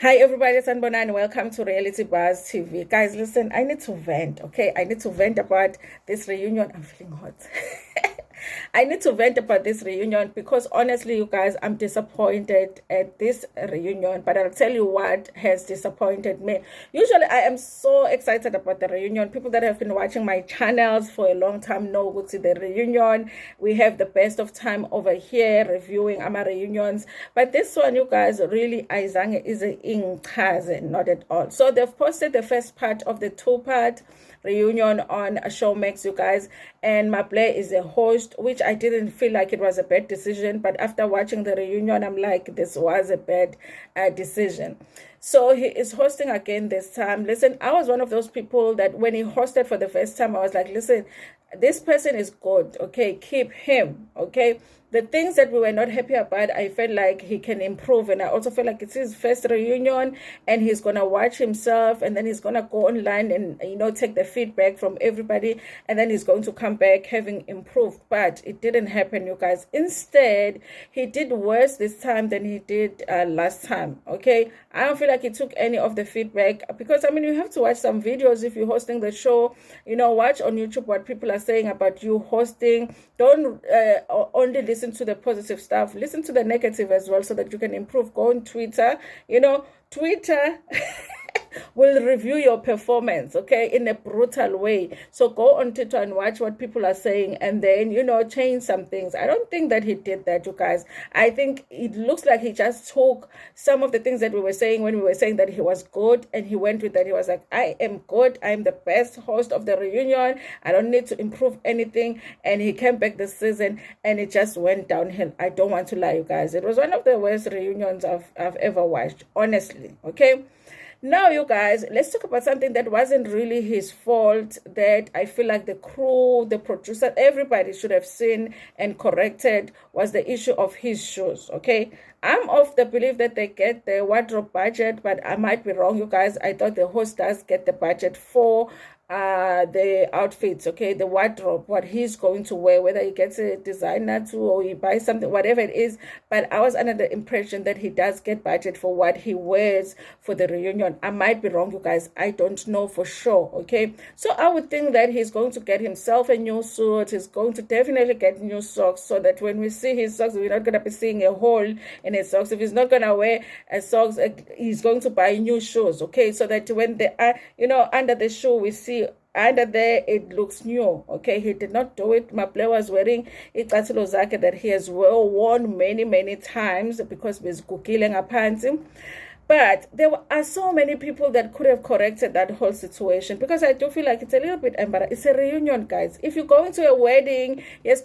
Hi everybody, it's Anbona and welcome to Reality Buzz TV. Guys, listen, I need to vent, okay? I need to vent about this reunion. I'm feeling hot. I need to vent about this reunion because honestly, you guys, I'm disappointed at this reunion. But I'll tell you what has disappointed me. Usually, I am so excited about the reunion. People that have been watching my channels for a long time know go to the reunion. We have the best of time over here reviewing our reunions. But this one, you guys, really, Aizange is in not at all. So they've posted the first part of the two-part reunion on Showmax, you guys, and Mablerh is a host, which I didn't feel like it was a bad decision, but after watching the reunion, I'm like, this was a bad decision. So he is hosting again this time. Listen, I was one of those people that when he hosted for the first time, I was like, listen, this person is good, okay, keep him, okay. The things that we were not happy about, I felt like he can improve, and I also feel like it's his first reunion and he's gonna watch himself, and then he's gonna go online and take the feedback from everybody, and then he's going to come back having improved. But it didn't happen, you guys. Instead, he did worse this time than he did last time, okay. I don't feel like he took any of the feedback, because I mean, you have to watch some videos if you're hosting the show. Watch on YouTube what people are saying about you hosting. Don't only listen to the positive stuff, listen to the negative as well, so that you can improve. Go on Twitter. Twitter will review your performance, okay, in a brutal way. So go on Twitter and watch what people are saying, and then change some things. I don't think that he did that, you guys. I think it looks like he just took some of the things that we were saying when we were saying that he was good, and he went with that. He was like, I am good, I'm the best host of the reunion, I don't need to improve anything. And he came back this season and it just went downhill. I don't want to lie, you guys. It was one of the worst reunions I've ever watched, honestly, okay. Now, you guys, let's talk about something that wasn't really his fault, that I feel like the crew, the producer, everybody should have seen and corrected, was the issue of his shoes, okay? I'm of the belief that they get the wardrobe budget, but I might be wrong, you guys. I thought the host does get the budget for the outfits, okay, the wardrobe, what he's going to wear, whether he gets a designer to or he buys something, whatever it is. But I was under the impression that he does get budget for what he wears for the reunion. I might be wrong, you guys. I don't know for sure, okay. So I would think that he's going to get himself a new suit. He's going to definitely get new socks, so that when we see his socks, we're not going to be seeing a hole in his socks. If he's not going to wear a socks, he's going to buy new shoes, okay, so that when they are under the shoe, we see under there it looks new, okay. He did not do it. Mablerh was wearing icathulo zakhe that he has worn many times, because he's gugile ngaphansi. But there are so many people that could have corrected that whole situation, because I do feel like it's a little bit embarrassing. It's a reunion, guys. If you go into a wedding, yes,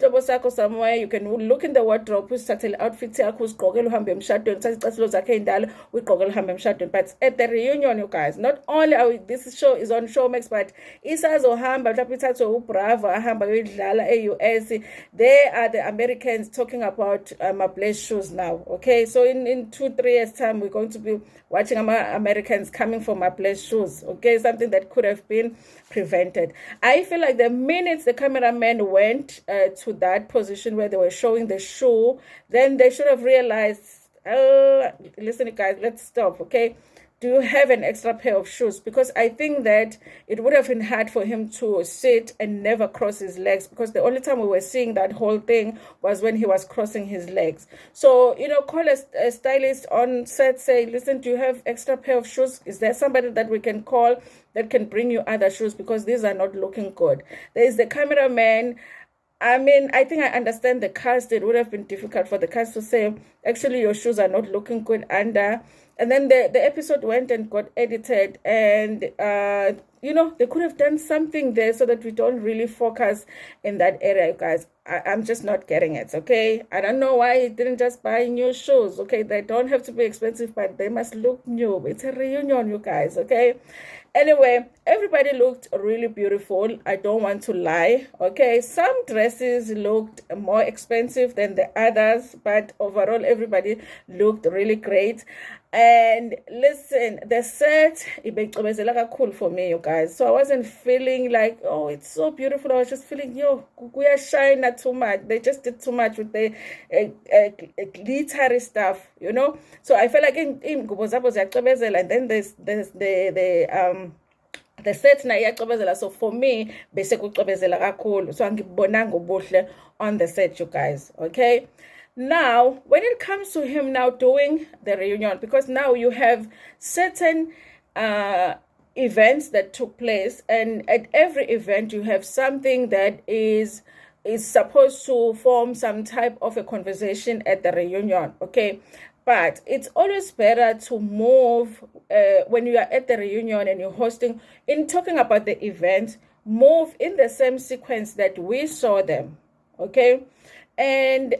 somewhere, you can look in the wardrobe, usithathele outfit yakho, usigqokele uhambe emshadweni, uthathe icathulo zakhe endala, uyigqokele uhambe emshadweni. But at the reunion, you guys, not only this show is on Showmax, but isazohamba mhlawumbe ithathwe uBravo ahamba yoyidlala e-US. They are the Americans talking about Mablerh's shoes now, okay. So in 2-3 years time, we're going to be watching Americans coming for Mablerh's shoes, okay, something that could have been prevented. I feel like the minutes the cameraman went to that position where they were showing the shoe, then they should have realized, listen, guys, let's stop, okay. Do you have an extra pair of shoes? Because I think that it would have been hard for him to sit and never cross his legs, because the only time we were seeing that whole thing was when he was crossing his legs. So, call a stylist on set, say, listen, do you have extra pair of shoes? Is there somebody that we can call that can bring you other shoes? Because these are not looking good. There is the cameraman. I mean, I think I understand the cast. It would have been difficult for the cast to say, actually, your shoes are not looking good under. And then the episode went and got edited, and they could have done something there so that we don't really focus in that area, guys. I'm just not getting it, okay. I don't know why he didn't just buy new shoes, okay. They don't have to be expensive, but they must look new. It's a reunion, you guys, okay. Anyway, everybody looked really beautiful. I don't want to lie, okay. Some dresses looked more expensive than the others, but overall, everybody looked really great. And listen, the set, ibecobezela kakhulu for me, you guys. So I wasn't feeling like, oh, it's so beautiful. I was just feeling, yo, kuya shine too much. They just did too much with the glittery stuff, you know. So I felt like in and then there's the set na iyacobezela. So for me bese kucobezela kakhulu, so angibonanga ubuhle on the set, you guys. Okay, now when it comes to him now doing the reunion, because now you have certain events that took place, and at every event you have something that is supposed to form some type of a conversation at the reunion. Okay, but it's always better to move when you are at the reunion and you're hosting, in talking about the event, move in the same sequence that we saw them. Okay, and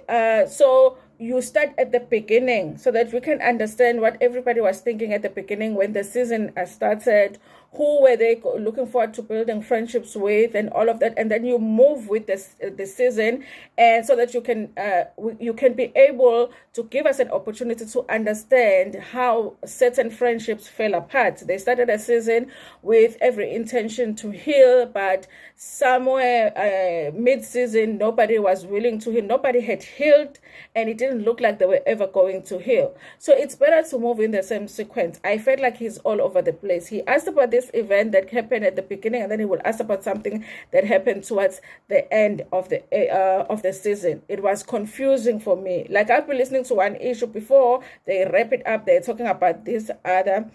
so you start at the beginning so that we can understand what everybody was thinking at the beginning when the season started. Who were they looking forward to building friendships with, and all of that, and then you move with the season, and so that you can be able to give us an opportunity to understand how certain friendships fell apart. They started a season with every intention to heal, but somewhere mid-season nobody was willing to heal. Nobody had healed, and it didn't look like they were ever going to heal. So it's better to move in the same sequence. I felt like he's all over the place. He asked about this event that happened at the beginning, and then he will ask about something that happened towards the end of the season. It was confusing for me. Like, I've been listening to one issue before they wrap it up, they're talking about this other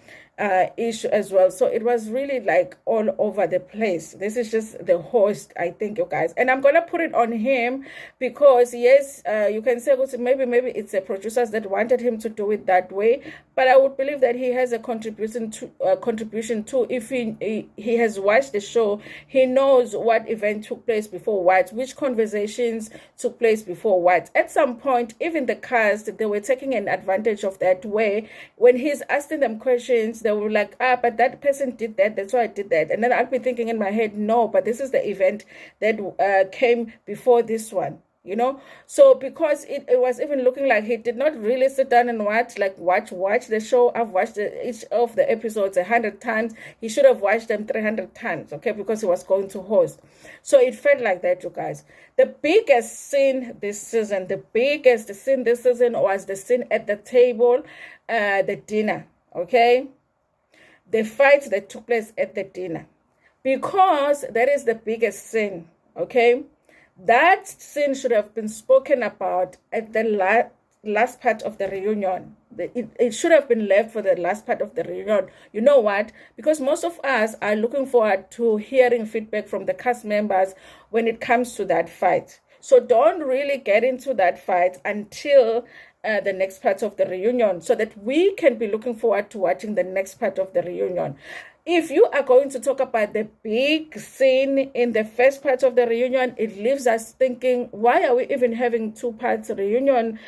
issue as well. So it was really like all over the place. This is just the host, I think, you guys, and I'm gonna put it on him because yes, you can say maybe it's the producers that wanted him to do it that way, but I would believe that he has a contribution to if he has watched the show. He knows what event took place before what, which conversations took place before what. At some point, even the cast, they were taking an advantage of that way. When he's asking them questions, they were like, but that person did that, that's why I did that. And then I'll be thinking in my head, no, but this is the event that came before this one, you know. So because it was even looking like he did not really sit down and watch the show. I've watched each of the episodes 100 times. He should have watched them 300 times, okay, because he was going to host. So it felt like that, you guys. The biggest scene this season was the scene at the table, the dinner, okay, the fight that took place at the dinner, because that is the biggest scene. Okay, that scene should have been spoken about at the last part of the reunion. It should have been left for the last part of the reunion. You know what? Because most of us are looking forward to hearing feedback from the cast members when it comes to that fight. So don't really get into that fight until the next part of the reunion, so that we can be looking forward to watching the next part of the reunion. If you are going to talk about the big scene in the first part of the reunion, it leaves us thinking, why are we even having 2 parts reunion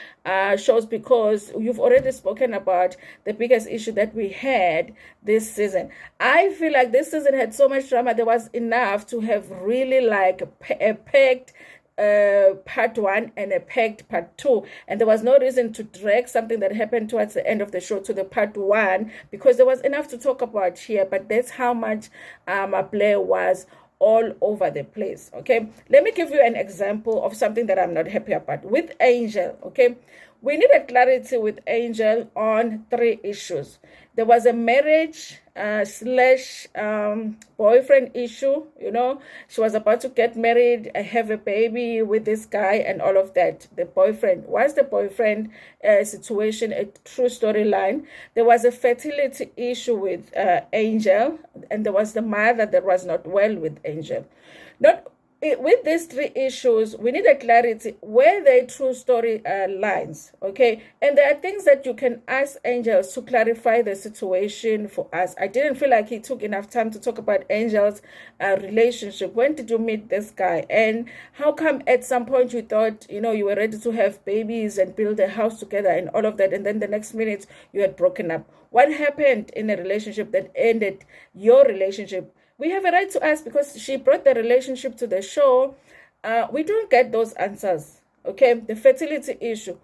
shows? Because you've already spoken about the biggest issue that we had this season. I feel like this season had so much drama. There was enough to have really like pegged part 1 and a pegged part 2, and there was no reason to drag something that happened towards the end of the show to the part 1, because there was enough to talk about here. But that's how much Mablerh was all over the place. Okay, let me give you an example of something that I'm not happy about with Angel. Okay, we needed clarity with Angel on 3 issues. There was a marriage slash boyfriend issue. You know, she was about to get married, have a baby with this guy and all of that. The boyfriend was the boyfriend situation, a true storyline. There was a fertility issue with Angel, and there was the mother that was not well with Angel. With these 3 issues, we need a clarity where the true story lines, okay? And there are things that you can ask Angels to clarify the situation for us. I didn't feel like he took enough time to talk about Angel's relationship. When did you meet this guy? And how come at some point you thought, you know, you were ready to have babies and build a house together and all of that, and then the next minute you had broken up? What happened in a relationship that ended your relationship? We have a right to ask, because she brought the relationship to the show. We don't get those answers. Okay, the fertility issue.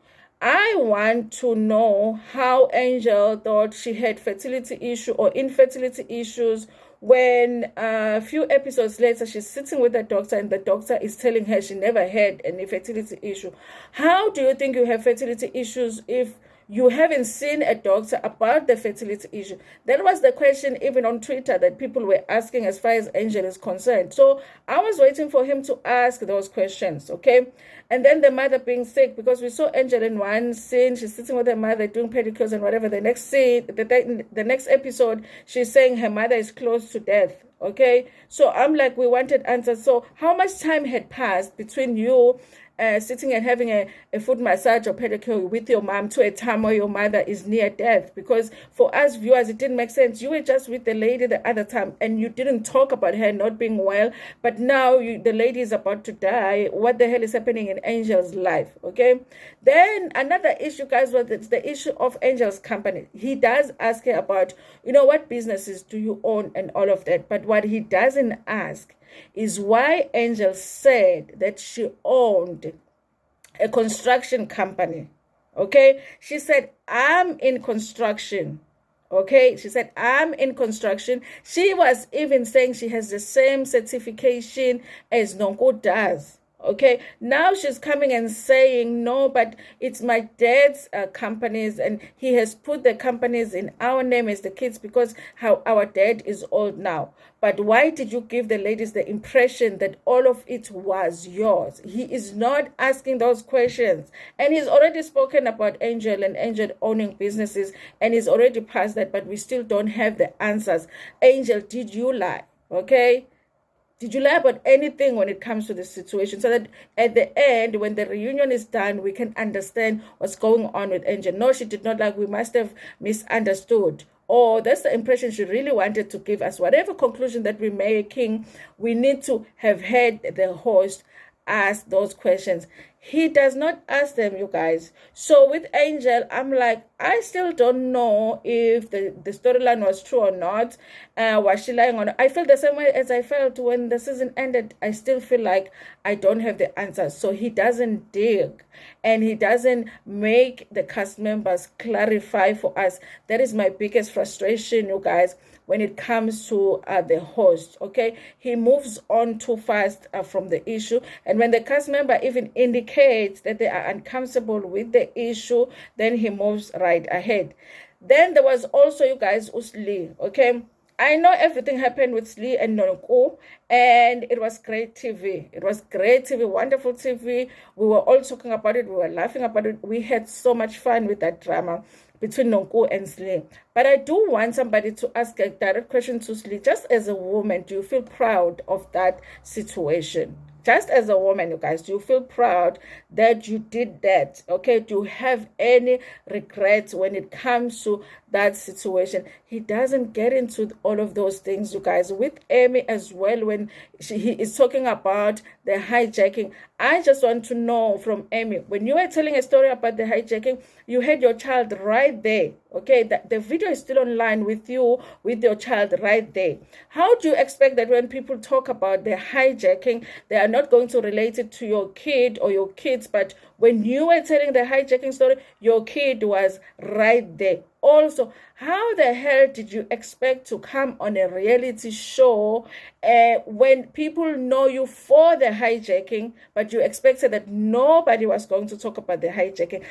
I want to know how Angel thought she had fertility issue or infertility issues when a few episodes later she's sitting with the doctor and the doctor is telling her she never had any fertility issue. How do you think you have fertility issues if you haven't seen a doctor about the fertility issue? That was the question even on Twitter that people were asking as far as Angel is concerned. So I was waiting for him to ask those questions, okay? And then the mother being sick, because we saw Angel in one scene, she's sitting with her mother doing pedicures and whatever. The next scene, the next episode, she's saying her mother is close to death. Okay, so I'm like, we wanted answers. So how much time had passed between you sitting and having a foot massage or pedicure with your mom to a time where your mother is near death? Because for us viewers, it didn't make sense. You were just with the lady the other time and you didn't talk about her not being well, but now the lady is about to die. What the hell is happening in Angel's life? Okay, then another issue, guys, was the issue of Angel's company. He does ask her about, what businesses do you own and all of that, but what he doesn't ask is why Angel said that she owned a construction company. Okay, she said, I'm in construction. Okay, she said, I'm in construction. She was even saying she has the same certification as Nonko does. Okay, now she's coming and saying, no, but it's my dad's companies, and he has put the companies in our name as the kids because how our dad is old now. But why did you give the ladies the impression that all of it was yours? He is not asking those questions. And he's already spoken about Angel and Angel owning businesses, and he's already passed that, but we still don't have the answers. Angel, did you lie? Okay? Did you lie about anything when it comes to this situation, so that at the end, when the reunion is done, we can understand what's going on with Angel? No, she did not lie. We must have misunderstood. Or that's the impression she really wanted to give us. Whatever conclusion that we're making, we need to have had the host ask those questions. He does not ask them, you guys. So with Angel, I'm like, I still don't know if the storyline was true or not. Was she lying on? I feel the same way as I felt when the season ended. I still feel like I don't have the answers. So he doesn't dig and he doesn't make the cast members clarify for us. That is my biggest frustration, you guys, when it comes to the host. Okay, he moves on too fast from the issue, and when the cast member even indicates that they are uncomfortable with the issue, then he moves right ahead. Then there was also, you guys, Usli. Okay, I know everything happened with Slee and Nonko, and it was great TV. It was great TV, wonderful TV. We were all talking about it. We were laughing about it. We had so much fun with that drama between Nonko and Slee. But I do want somebody to ask a direct question to Slee. Just as a woman, do you feel proud of that situation? Just as a woman, you guys, do you feel proud that you did that? Okay, do you have any regrets when it comes to that situation? He doesn't get into all of those things, you guys. With Amy as well, when he is talking about the hijacking, I just want to know from Amy, when you were telling a story about the hijacking, you had your child right there. Okay, the video is still online with you, with your child right there. How do you expect that when people talk about the hijacking, they are not going to relate it to your kid or your kids, but when you were telling the hijacking story, your kid was right there. Also, how the hell did you expect to come on a reality show when people know you for the hijacking, but you expected that nobody was going to talk about the hijacking?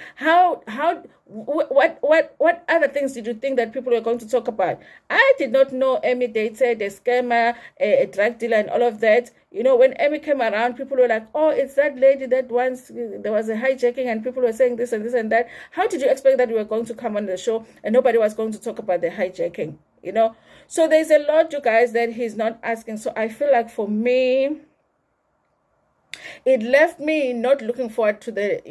What other things did you think that people were going to talk about? I did not know Amy dated a scammer, a drug dealer, and all of that. You know, when Amy came around, people were like, oh, it's that lady that once there was a hijacking and people were saying this and this and that. How did you expect that we were going to come on the show and nobody was going to talk about the hijacking? You know, so there's a lot, you guys, that he's not asking. So I feel like for me, it left me not looking forward to the,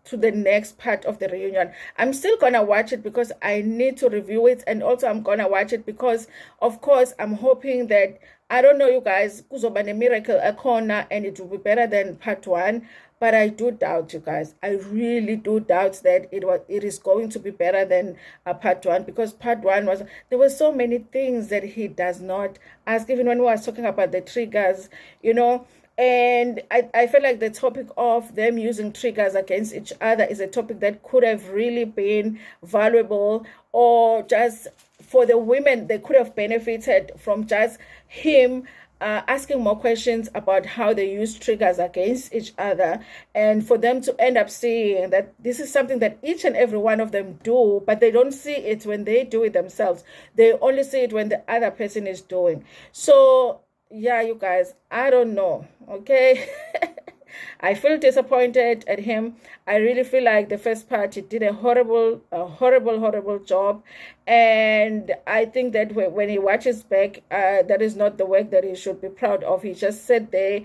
to the next part of the reunion. I'm still gonna watch it because I need to review it, and also I'm gonna watch it because, of course, I'm hoping that, I don't know, you guys, kuzoba ne miracle corner and it will be better than part one. But I do doubt, you guys. I really do doubt that it is going to be better than part one, because part one there were so many things that he does not ask. Even when we were talking about the triggers, And I feel like the topic of them using triggers against each other is a topic that could have really been valuable, or just for the women, they could have benefited from just him asking more questions about how they use triggers against each other, and for them to end up seeing that this is something that each and every one of them do, but they don't see it when they do it themselves. They only see it when the other person is doing. So yeah, you guys, I don't know, okay. I feel disappointed at him. I really feel like the first part he did a horrible job, and I think that when he watches back, that is not the work that he should be proud of. He just sat there,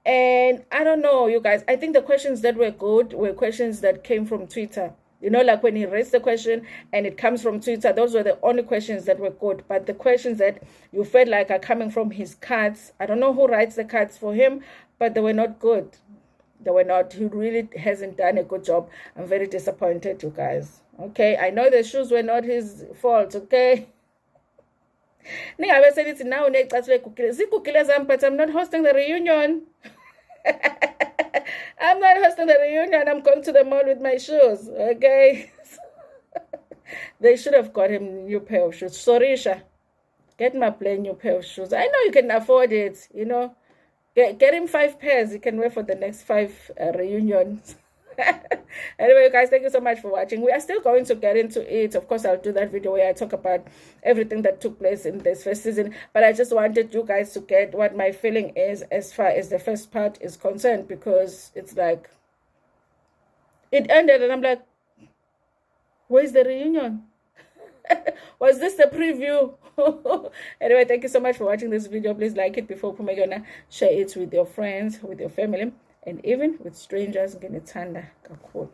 and I don't know, you guys. I think the questions that were good were questions that came from Twitter. You know, like when he raised the question and it comes from Twitter, those were the only questions that were good. But the questions that you felt like are coming from his cards, I don't know who writes the cards for him, but they were not good. They were not. He really hasn't done a good job. I'm very disappointed, you guys. Okay, I know the shoes were not his fault, okay? Ningabe selithi now necathle zigugile zami, but I'm not hosting the reunion. I'm not hosting the reunion. I'm going to the mall with my shoes, okay? They should have got him a new pair of shoes. Sorisha, get Mablerh new pair of shoes. I know you can afford it, you know. Get him 5 pairs. He can wear for the next 5 reunions. Anyway, guys, thank you so much for watching. We are still going to get into it. Of course, I'll do that video where I talk about everything that took place in this first season, but I just wanted you guys to get what my feeling is as far as the first part is concerned, because it's like it ended and I'm like, where's the reunion? Was this the preview? Anyway, thank you so much for watching this video. Please like it before Pumegona. Share it with your friends, with your family, and even with strangers. Ngenithanda kakhulu.